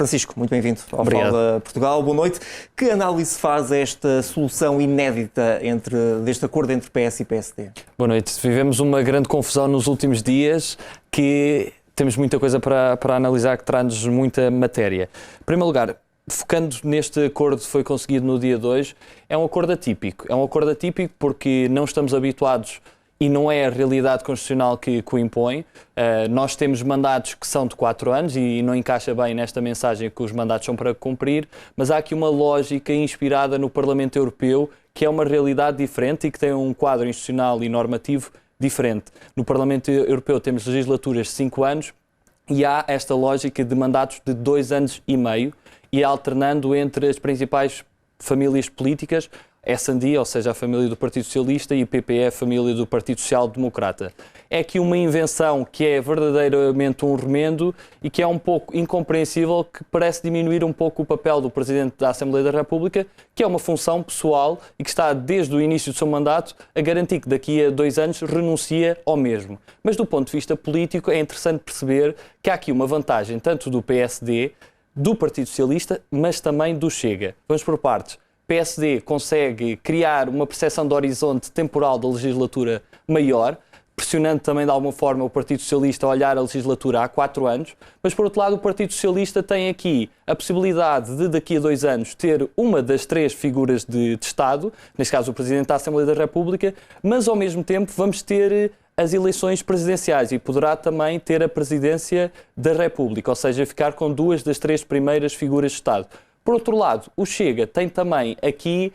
Francisco, muito bem-vindo ao Obrigado. Fala Portugal. Boa noite. Que análise faz esta solução inédita deste acordo entre PS e PSD? Boa noite. Vivemos uma grande confusão nos últimos dias que temos muita coisa para analisar, que traz-nos muita matéria. Em primeiro lugar, focando neste acordo que foi conseguido no dia 2, é um acordo atípico. É um acordo atípico porque não estamos habituados e não é a realidade constitucional que o impõe. Nós temos mandatos que são de 4 anos e não encaixa bem nesta mensagem que os mandatos são para cumprir, mas há aqui uma lógica inspirada no Parlamento Europeu, que é uma realidade diferente e que tem um quadro institucional e normativo diferente. No Parlamento Europeu temos legislaturas de 5 anos e há esta lógica de mandatos de 2 anos e meio e alternando entre as principais famílias políticas, S&D, ou seja, a família do Partido Socialista, e PPE, a família do Partido Social Democrata. É aqui uma invenção que é verdadeiramente um remendo e que é um pouco incompreensível, que parece diminuir um pouco o papel do Presidente da Assembleia da República, que é uma função pessoal e que está desde o início do seu mandato a garantir que daqui a 2 anos renuncia ao mesmo. Mas do ponto de vista político é interessante perceber que há aqui uma vantagem tanto do PSD, do Partido Socialista, mas também do Chega. Vamos por partes. PSD consegue criar uma percepção de horizonte temporal da legislatura maior, pressionando também de alguma forma o Partido Socialista a olhar a legislatura há 4 anos, mas por outro lado o Partido Socialista tem aqui a possibilidade de daqui a 2 anos ter uma das 3 figuras de Estado, neste caso o Presidente da Assembleia da República, mas ao mesmo tempo vamos ter as eleições presidenciais e poderá também ter a Presidência da República, ou seja, ficar com 2 das 3 primeiras figuras de Estado. Por outro lado, o Chega tem também aqui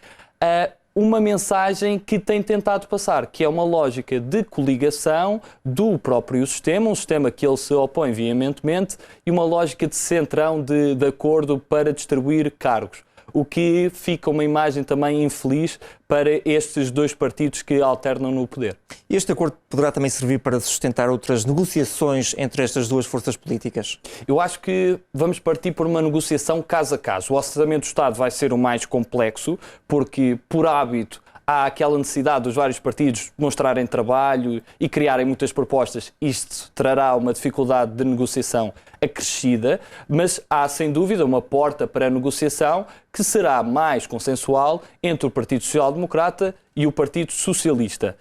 uma mensagem que tem tentado passar, que é uma lógica de coligação do próprio sistema, um sistema que ele se opõe veementemente, e uma lógica de centrão de acordo para distribuir cargos, o que fica uma imagem também infeliz para estes 2 partidos que alternam no poder. Este acordo poderá também servir para sustentar outras negociações entre estas 2 forças políticas? Eu acho que vamos partir por uma negociação caso a caso. O Orçamento do Estado vai ser o mais complexo, porque, por hábito, há aquela necessidade dos vários partidos mostrarem trabalho e criarem muitas propostas. Isto trará uma dificuldade de negociação acrescida, mas há, sem dúvida, uma porta para a negociação que será mais consensual entre o Partido Social Democrata e o Partido Socialista.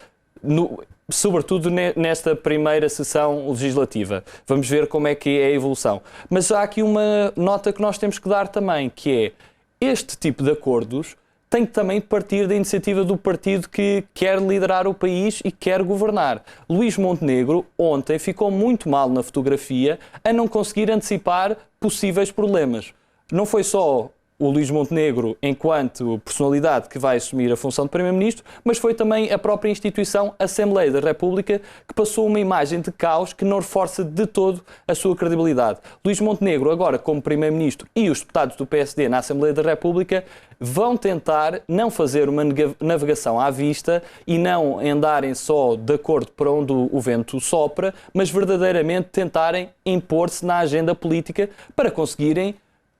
Sobretudo nesta primeira sessão legislativa. Vamos ver como é que é a evolução. Mas há aqui uma nota que nós temos que dar também, que é este tipo de acordos tem que também partir da iniciativa do partido que quer liderar o país e quer governar. Luís Montenegro, ontem, ficou muito mal na fotografia a não conseguir antecipar possíveis problemas. Não foi só o Luís Montenegro enquanto personalidade que vai assumir a função de Primeiro-Ministro, mas foi também a própria instituição Assembleia da República que passou uma imagem de caos que não reforça de todo a sua credibilidade. Luís Montenegro, agora como Primeiro-Ministro, e os deputados do PSD na Assembleia da República vão tentar não fazer uma navegação à vista e não andarem só de acordo para onde o vento sopra, mas verdadeiramente tentarem impor-se na agenda política para conseguirem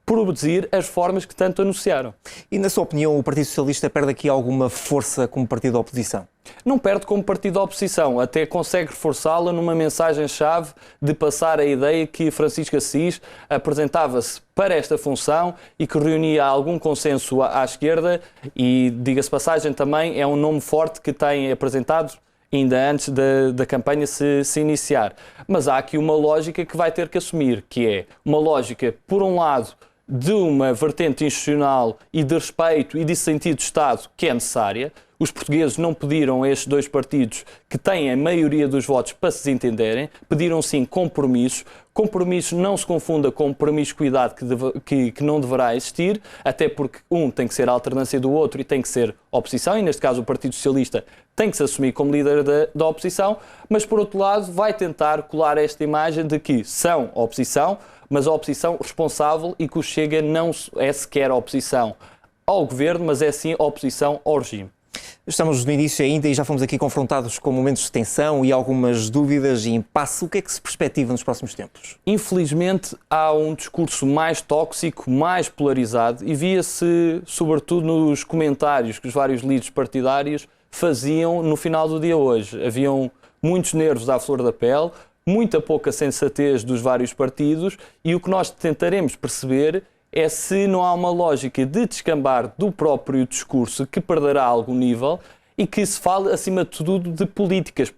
produzir as reformas que tanto anunciaram. E, na sua opinião, o Partido Socialista perde aqui alguma força como partido da oposição? Não perde como partido da oposição, até consegue reforçá-la numa mensagem-chave de passar a ideia que Francisco Assis apresentava-se para esta função e que reunia algum consenso à esquerda e, diga-se passagem, também é um nome forte que tem apresentado ainda antes da campanha se iniciar. Mas há aqui uma lógica que vai ter que assumir, que é uma lógica, por um lado, de uma vertente institucional e de respeito e de sentido de Estado que é necessária. Os portugueses não pediram a estes 2 partidos que têm a maioria dos votos para se desentenderem, pediram sim compromissos. Compromissos não se confunda com promiscuidade que não deverá existir, até porque um tem que ser a alternância do outro e tem que ser oposição, e neste caso o Partido Socialista tem que se assumir como líder da oposição, mas por outro lado vai tentar colar esta imagem de que são oposição, mas a oposição responsável e que o Chega não é sequer a oposição ao governo, mas é sim a oposição ao regime. Estamos no início ainda e já fomos aqui confrontados com momentos de tensão e algumas dúvidas e impasse. O que é que se perspectiva nos próximos tempos? Infelizmente, há um discurso mais tóxico, mais polarizado e via-se, sobretudo, nos comentários que os vários líderes partidários faziam no final do dia hoje. Haviam muitos nervos à flor da pele, muita pouca sensatez dos vários partidos, e o que nós tentaremos perceber é se não há uma lógica de descambar do próprio discurso que perderá algum nível e que se fale, acima de tudo, de políticas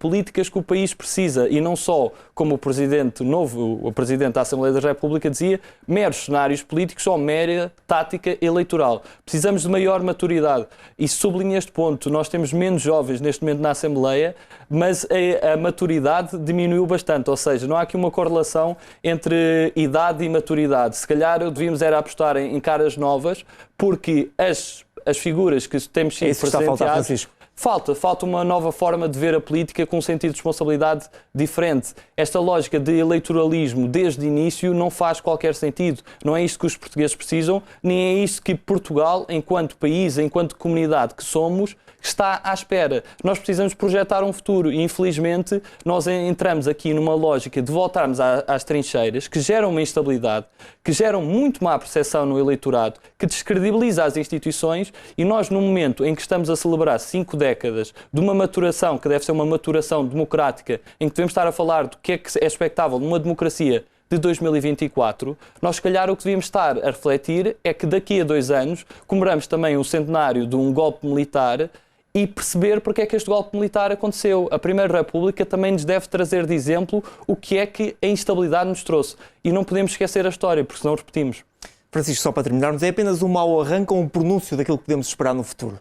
que o país precisa, e não só, como o Presidente novo, o Presidente da Assembleia da República dizia, meros cenários políticos ou mera tática eleitoral. Precisamos de maior maturidade. E sublinho este ponto, nós temos menos jovens neste momento na Assembleia, mas a maturidade diminuiu bastante, ou seja, não há aqui uma correlação entre idade e maturidade. Se calhar devíamos era apostar em caras novas, porque as figuras que temos sido presenteadas... Falta uma nova forma de ver a política com um sentido de responsabilidade diferente. Esta lógica de eleitoralismo desde o início não faz qualquer sentido. Não é isto que os portugueses precisam, nem é isto que Portugal, enquanto país, enquanto comunidade que somos, está à espera. Nós precisamos projetar um futuro e, infelizmente, nós entramos aqui numa lógica de voltarmos às trincheiras que geram uma instabilidade, que geram muito má percepção no eleitorado, que descredibiliza as instituições, e nós, no momento em que estamos a celebrar 5 décadas de uma maturação, que deve ser uma maturação democrática, em que devemos estar a falar do que é expectável numa democracia de 2024, nós, se calhar, o que devíamos estar a refletir é que daqui a 2 anos comemoramos também o centenário de um golpe militar e perceber porque é que este golpe militar aconteceu. A Primeira República também nos deve trazer de exemplo o que é que a instabilidade nos trouxe. E não podemos esquecer a história, porque senão repetimos. Francisco, só para terminarmos, é apenas um mau arranque ou um pronúncio daquilo que podemos esperar no futuro?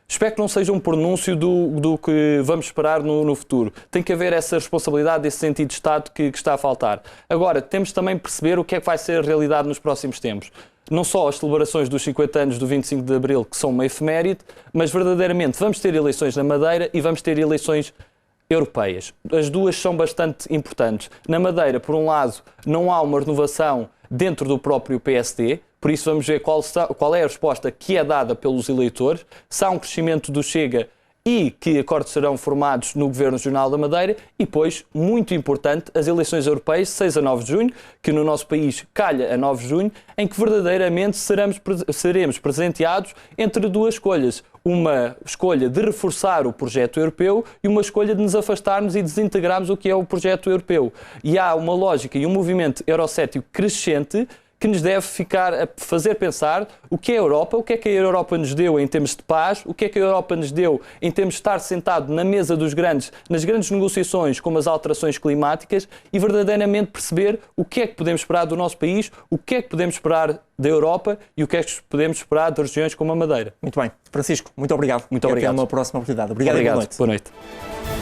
Espero que não seja um pronúncio do que vamos esperar no futuro. Tem que haver essa responsabilidade, esse sentido de Estado que está a faltar. Agora, temos também de perceber o que é que vai ser a realidade nos próximos tempos. Não só as celebrações dos 50 anos do 25 de Abril, que são uma efeméride, mas verdadeiramente vamos ter eleições na Madeira e vamos ter eleições europeias. As duas são bastante importantes. Na Madeira, por um lado, não há uma renovação dentro do próprio PSD, por isso vamos ver qual é a resposta que é dada pelos eleitores, se há um crescimento do Chega e que acordos serão formados no Governo Regional da Madeira, e depois, muito importante, as eleições europeias, 6 a 9 de junho, que no nosso país calha a 9 de junho, em que verdadeiramente seremos presenteados entre duas escolhas. Uma escolha de reforçar o projeto europeu e uma escolha de nos afastarmos e desintegrarmos o que é o projeto europeu. E há uma lógica e um movimento eurocético crescente que nos deve ficar a fazer pensar o que é a Europa, o que é que a Europa nos deu em termos de paz, o que é que a Europa nos deu em termos de estar sentado na mesa dos grandes, nas grandes negociações como as alterações climáticas, e verdadeiramente perceber o que é que podemos esperar do nosso país, o que é que podemos esperar da Europa e o que é que podemos esperar de regiões como a Madeira. Muito bem. Francisco, muito obrigado. Muito obrigado. Até uma próxima oportunidade. Obrigado. Obrigado. E boa noite. Boa noite.